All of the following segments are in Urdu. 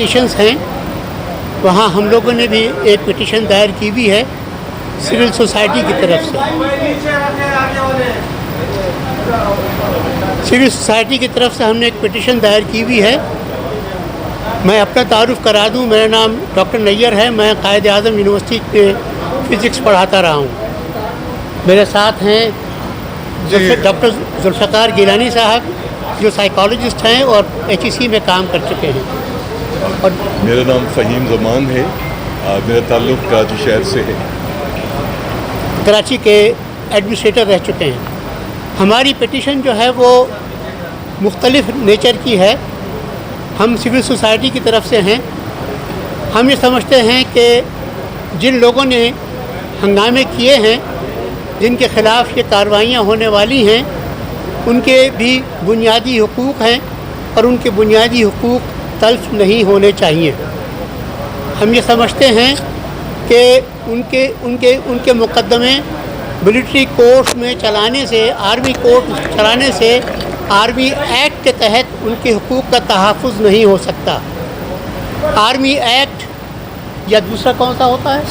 پٹیشنز ہیں وہاں ہم لوگوں نے بھی ایک پٹیشن دائر کی ہوئی ہے سول سوسائٹی کی طرف سے. سول سوسائٹی کی طرف سے ہم نے ایک پٹیشن دائر کی ہوئی ہے. میں اپنا تعارف کرا دوں, میرا نام ڈاکٹر نیّر ہے, میں قائد اعظم یونیورسٹی میں فزکس پڑھاتا رہا ہوں. میرے ساتھ ہیں ڈاکٹر ذوالفقار گیلانی صاحب جو سائیکالوجسٹ ہیں اور HEC میں کام کر چکے ہیں. اور میرا نام فہیم زمان ہے, میرا تعلق کراچی شہر سے ہے. کراچی کے ایڈمنسٹریٹر رہ چکے ہیں. ہماری پٹیشن جو ہے وہ مختلف نیچر کی ہے. ہم سول سوسائٹی کی طرف سے ہیں. ہم یہ سمجھتے ہیں کہ جن لوگوں نے ہنگامے کیے ہیں, جن کے خلاف یہ کارروائیاں ہونے والی ہیں, ان کے بھی بنیادی حقوق ہیں اور ان کے بنیادی حقوق تلف نہیں ہونے چاہیے. ہم یہ سمجھتے ہیں کہ ان کے مقدمے ملٹری کورٹس میں چلانے سے, آرمی کورٹ چلانے سے آرمی ایکٹ کے تحت ان کے حقوق کا تحفظ نہیں ہو سکتا. آرمی ایکٹ یا دوسرا کون سا ہوتا ہے,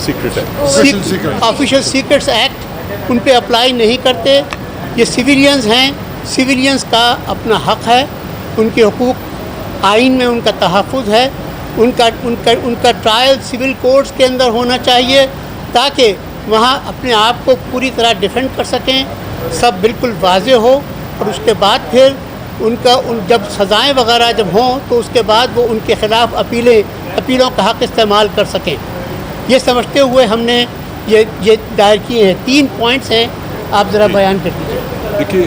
آفیشل سیکرٹس ایکٹ ان پہ اپلائی نہیں کرتے. یہ سویلینز ہیں, سویلینز کا اپنا حق ہے, ان کے حقوق آئین میں ان کا تحفظ ہے. ان کا ٹرائل سول کورٹس کے اندر ہونا چاہیے تاکہ وہاں اپنے آپ کو پوری طرح ڈیفینڈ کر سکیں, سب بالکل واضح ہو. اور اس کے بعد پھر جب سزائیں وغیرہ جب ہوں تو اس کے بعد وہ ان کے خلاف اپیلوں کا حق استعمال کر سکیں. یہ سمجھتے ہوئے ہم نے یہ دائر کیے ہیں. 3 پوائنٹس ہیں, آپ ذرا بیان کر دیجیے. دیکھیے,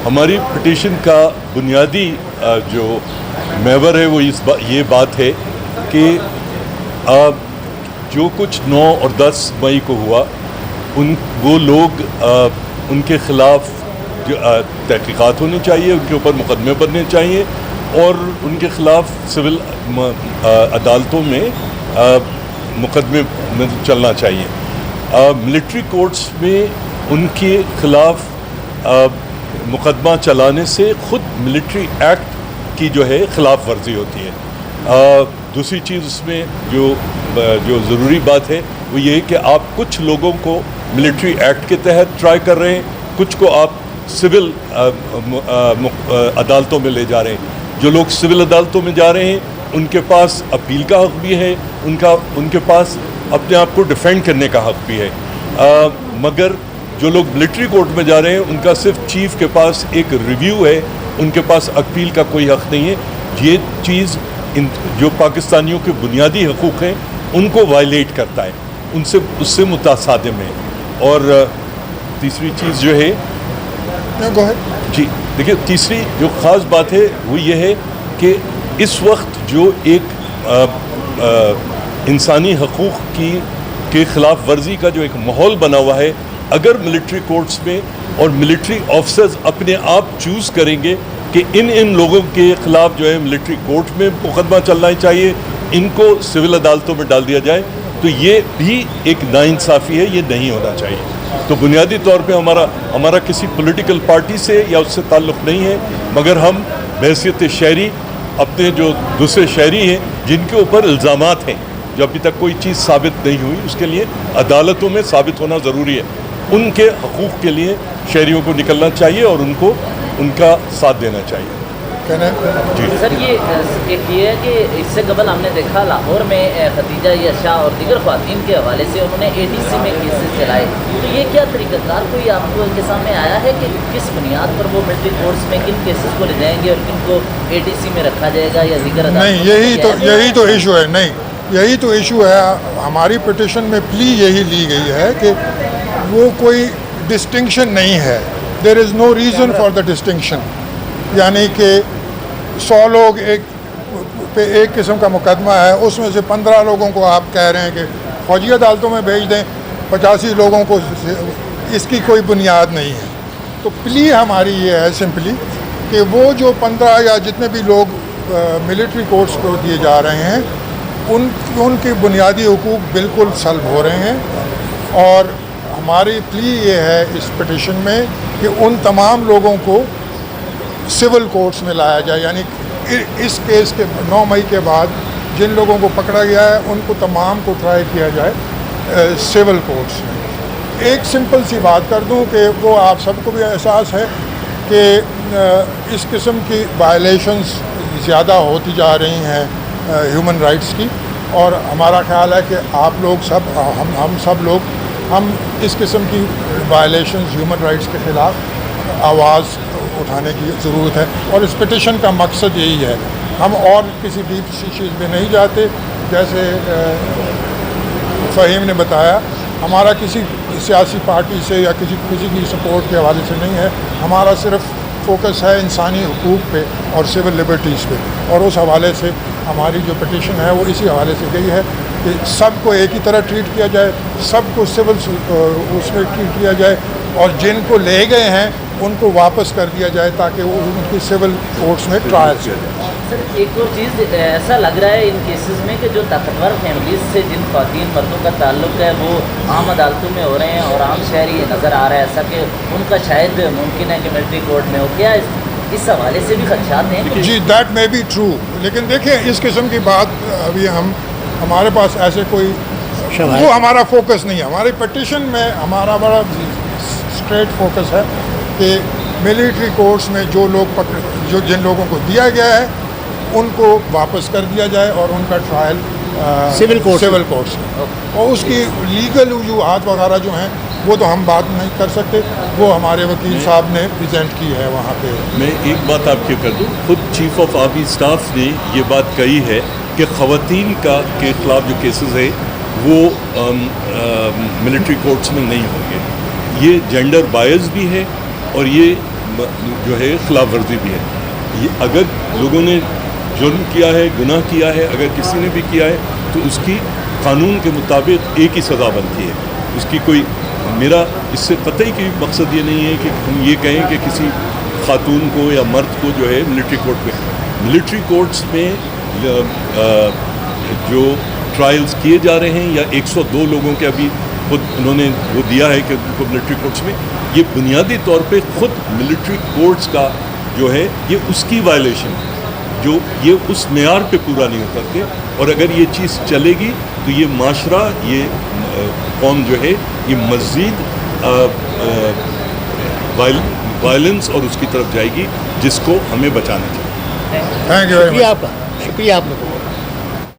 ہماری پٹیشن کا بنیادی جو محور ہے وہ یہ بات ہے کہ جو کچھ 9 اور 10 مئی کو ہوا, وہ لوگ ان کے خلاف تحقیقات ہونی چاہیے, ان کے اوپر مقدمے بننے چاہیے اور ان کے خلاف سول عدالتوں میں مقدمے میں چلنا چاہیے. ملٹری کورٹس میں ان کے خلاف مقدمہ چلانے سے خود ملٹری ایکٹ کی جو ہے خلاف ورزی ہوتی ہے. دوسری چیز اس میں جو ضروری بات ہے وہ یہ ہے کہ آپ کچھ لوگوں کو ملٹری ایکٹ کے تحت ٹرائی کر رہے ہیں, کچھ کو آپ سول عدالتوں میں لے جا رہے ہیں. جو لوگ سول عدالتوں میں جا رہے ہیں ان کے پاس اپیل کا حق بھی ہے, ان کے پاس اپنے آپ کو ڈیفینڈ کرنے کا حق بھی ہے. مگر جو لوگ ملٹری کورٹ میں جا رہے ہیں ان کا صرف چیف کے پاس ایک ریویو ہے, ان کے پاس اپیل کا کوئی حق نہیں ہے. یہ چیز جو پاکستانیوں کے بنیادی حقوق ہیں ان کو وائلیٹ کرتا ہے, اس سے متصادم ہے. اور تیسری چیز جو ہے دیکھیے, تیسری جو خاص بات ہے وہ یہ ہے کہ اس وقت جو ایک انسانی حقوق کے خلاف ورزی کا جو ایک ماحول بنا ہوا ہے, اگر ملٹری کورٹس میں اور ملٹری آفیسرز اپنے آپ چوز کریں گے کہ ان لوگوں کے خلاف جو ہے ملٹری کورٹ میں مقدمہ چلنا چاہیے, ان کو سول عدالتوں میں ڈال دیا جائے, تو یہ بھی ایک ناانصافی ہے, یہ نہیں ہونا چاہیے. تو بنیادی طور پہ ہمارا کسی پولیٹیکل پارٹی سے یا اس سے تعلق نہیں ہے, مگر ہم بحیثیت شہری اپنے جو دوسرے شہری ہیں جن کے اوپر الزامات ہیں, جو ابھی تک کوئی چیز ثابت نہیں ہوئی, اس کے لیے عدالتوں میں ثابت ہونا ضروری ہے. ان کے حقوق کے لیے شہریوں کو نکلنا چاہیے اور ان کا ساتھ دینا چاہیے. سر, ایک یہ ہے کہ اس سے قبل ہم نے دیکھا لاہور میں ختیجہ یشا اور دیگر خواتین کے حوالے سے انہوں نے ADC میں کیسز چلائے. تو یہ کیا طریقہ کار کوئی آپ کو کے سامنے آیا ہے کہ کس بنیاد پر وہ ملٹری کورٹس میں کن کیسز کو لے جائیں گے اور کن کو ADC میں رکھا جائے گا یا دیگر؟ نہیں, یہی تو ایشو ہے. نہیں, یہی تو ایشو ہے. ہماری پٹیشن میں پلی یہی لی گئی ہے کہ وہ کوئی ڈسٹنکشن نہیں ہے. There is no reason for the distinction. یعنی کہ 100 لوگ ایک قسم کا مقدمہ ہے, اس میں سے 15 لوگوں کو آپ کہہ رہے ہیں کہ فوجی عدالتوں میں بھیج دیں, 85 لوگوں کو, اس کی کوئی بنیاد نہیں ہے. تو پلی ہماری یہ ہے سمپلی کہ وہ جو 15 یا جتنے بھی لوگ ملٹری کورٹس کو دیے جا رہے ہیں ان کے بنیادی حقوق بالکل سلب ہو رہے ہیں. اور ہماری پلی یہ ہے اس پٹیشن میں کہ ان تمام لوگوں کو سول کورٹس میں لایا جائے. یعنی اس کیس کے 9 مئی کے بعد جن لوگوں کو پکڑا گیا ہے ان کو تمام کو ٹرائی کیا جائے سول کورٹس میں. ایک سمپل سی بات کر دوں کہ وہ آپ سب کو بھی احساس ہے کہ اس قسم کی وائلیشنز زیادہ ہوتی جا رہی ہیں ہیومن رائٹس کی, اور ہمارا خیال ہے کہ آپ لوگ سب ہم سب لوگ ہم اس قسم کی وائلیشنز ہیومن رائٹس کے خلاف آواز اٹھانے کی ضرورت ہے, اور اس پٹیشن کا مقصد یہی ہے. ہم اور کسی ڈیپ چیز میں نہیں جاتے, جیسے فہیم نے بتایا ہمارا کسی سیاسی پارٹی سے یا کسی کی سپورٹ کے حوالے سے نہیں ہے. ہمارا صرف فوکس ہے انسانی حقوق پہ اور سول لبرٹیز پہ, اور اس حوالے سے ہماری جو پٹیشن ہے وہ اسی حوالے سے گئی ہے کہ سب کو ایک ہی طرح ٹریٹ کیا جائے, سب کو سول اس میں ٹریٹ کیا جائے, اور جن کو لے گئے ہیں ان کو واپس کر دیا جائے تاکہ وہ ان کی سول کورٹس میں ٹرائل کیا جائے. سر ایک اور چیز ایسا لگ رہا ہے ان کیسز میں کہ جو طاقتور فیملیز سے جن خواتین مردوں کا تعلق ہے وہ عام عدالتوں میں ہو رہے ہیں, اور عام شہری نظر آ رہا ہے ایسا کہ ان کا شاید ممکن ہے کہ ملٹری کورٹ میں ہو. کیا اس حوالے سے بھی خدشات ہیں؟ جی دیٹ مے بی ٹرو, لیکن دیکھیں اس قسم کی بات ابھی ہمارے پاس ایسے کوئی وہ ہمارا فوکس نہیں ہے. ہماری پٹیشن میں ہمارا بڑا اسٹریٹ فوکس ہے کہ ملٹری کورٹس میں جن لوگوں کو دیا گیا ہے ان کو واپس کر دیا جائے اور ان کا ٹرائل سول کورٹس میں, اور اس کی لیگل وجوہات وغیرہ جو ہیں وہ تو ہم بات نہیں کر سکتے, وہ ہمارے وکیل صاحب نے پریزنٹ کی ہے وہاں پہ. میں ایک بات آپ کے کر دوں, خود چیف آف آرمی اسٹاف نے یہ بات کہی ہے کہ خواتین کے خلاف جو کیسز ہے وہ ملٹری کورٹس میں نہیں ہوں گے. یہ جینڈر بائز بھی ہے اور یہ جو ہے خلاف ورزی بھی ہے. یہ اگر لوگوں نے جرم کیا ہے, گناہ کیا ہے, اگر کسی نے بھی کیا ہے تو اس کی قانون کے مطابق ایک ہی سزا بنتی ہے. اس کی کوئی میرا اس سے قطعی کوئی مقصد یہ نہیں ہے کہ ہم یہ کہیں کہ کسی خاتون کو یا مرد کو جو ہے ملٹری کورٹس میں جو ٹرائلز کیے جا رہے ہیں, یا 102 لوگوں کے ابھی خود انہوں نے وہ دیا ہے کہ ان کو ملٹری کورٹس میں, یہ بنیادی طور پہ خود ملٹری کورٹس کا جو ہے یہ اس کی وائلیشن ہے جو یہ اس معیار پہ پورا نہیں اترتے. اور اگر یہ چیز چلے گی تو یہ معاشرہ, یہ قوم جو ہے یہ مزید وائلنس اور اس کی طرف جائے گی, جس کو ہمیں بچانا چاہیے. Thank you very much. شکریہ آپ لوگوں کو.